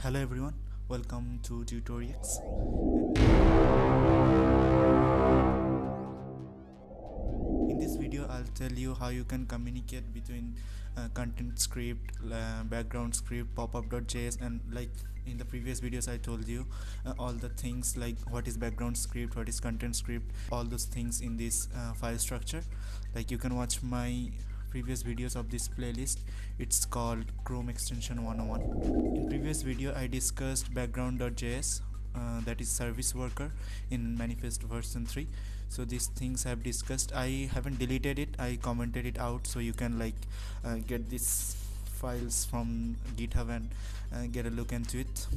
Hello everyone, welcome to TUTORIEX. In this video I'll tell you how you can communicate between content script, background script, popup.js, and like in the previous videos I told you all the things like what is background script, what is content script, all those things in this file structure. Like you can watch my previous videos of this playlist. It's called Chrome extension 101. In previous video I discussed background.js, that is service worker in manifest version 3. So these things I have discussed. I haven't deleted it, I commented it out, so you can like get these files from GitHub and get a look into it.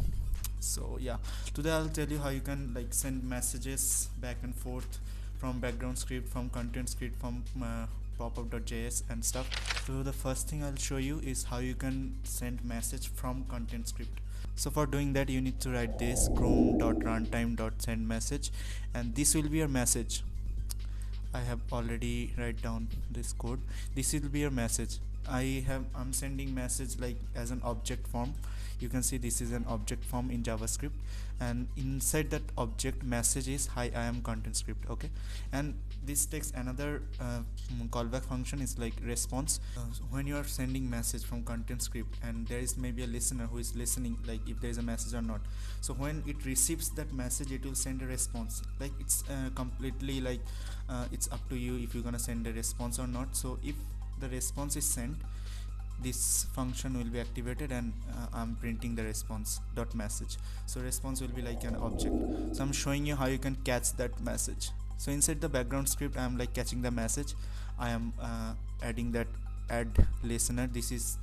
So yeah, today I'll tell you how you can like send messages back and forth from background script, from content script, from popup.js and stuff. So the first thing I'll show you is how you can send message from content script. So for doing that you need to write this chrome.runtime.sendMessage, and this will be your message. I have already write down this code. This will be your message. I'm sending message like as an object form. You can see this is an object form in JavaScript, and inside that object message is hi, I am content script. Okay, and this takes another callback function is like response. When you are sending message from content script and there is maybe a listener who is listening, like if there is a message or not, so when it receives that message it will send a response. Like it's completely like it's up to you if you're gonna send a response or not. So if the response is sent, this function will be activated, and I'm printing the response dot message. So response will be like an object. So I'm showing you how you can catch that message. So inside the background script I'm like catching the message. I am adding that add listener. This is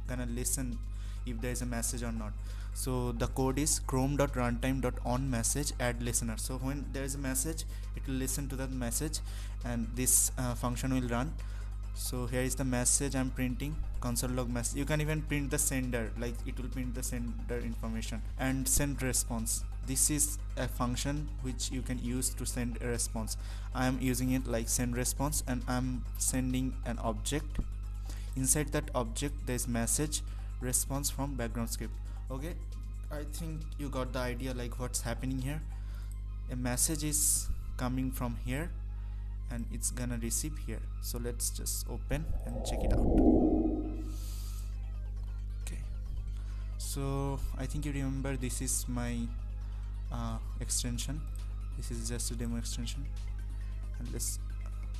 gonna listen if there is a message or not. So the code is chrome.runtime.onMessage add listener. So when there is a message it will listen to that message, and this function will run. So here is the message I'm printing, console log message. You can even print the sender, like it will print the sender information, and send response. This is a function which you can use to send a response. I am using it like send response, and I'm sending an object. Inside that object there is message response from background script. Okay, I think you got the idea like what's happening here. A message is coming from here and it's gonna receive here. So let's just open and check it out. Okay, so I think you remember this is my extension. This is just a demo extension, and let's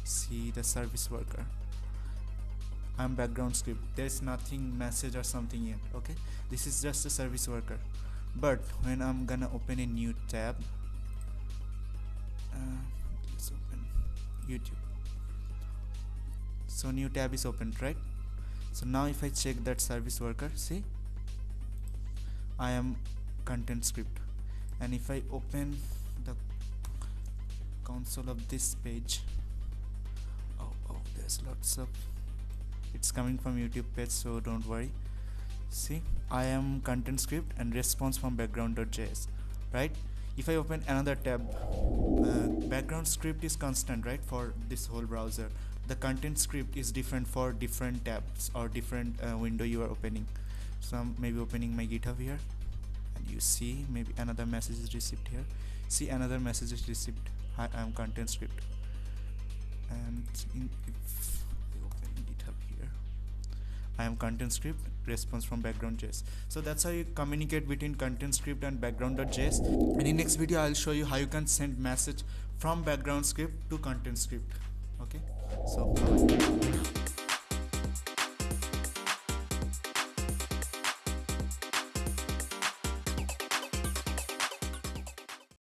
see the service worker. I'm background script, there's nothing message or something yet. Okay, this is just a service worker. But when I'm gonna open a new tab, let's open YouTube. So new tab is opened, right? So now if I check that service worker, see I am content script, and if I open the console of this page, oh there's lots of, it's coming from YouTube page, so don't worry. See, I am content script and response from background.js, right? If I open another tab, background script is constant, right, for this whole browser. The content script is different for different tabs or different window you are opening. So I'm maybe opening my GitHub here, and you see maybe another message is received here. See, another message is received, hi, I am content script. And if I open GitHub here, I am content script, response from background.js. So that's how you communicate between content script and background.js. And in next video I'll show you how you can send message from background script to content script. Okay, so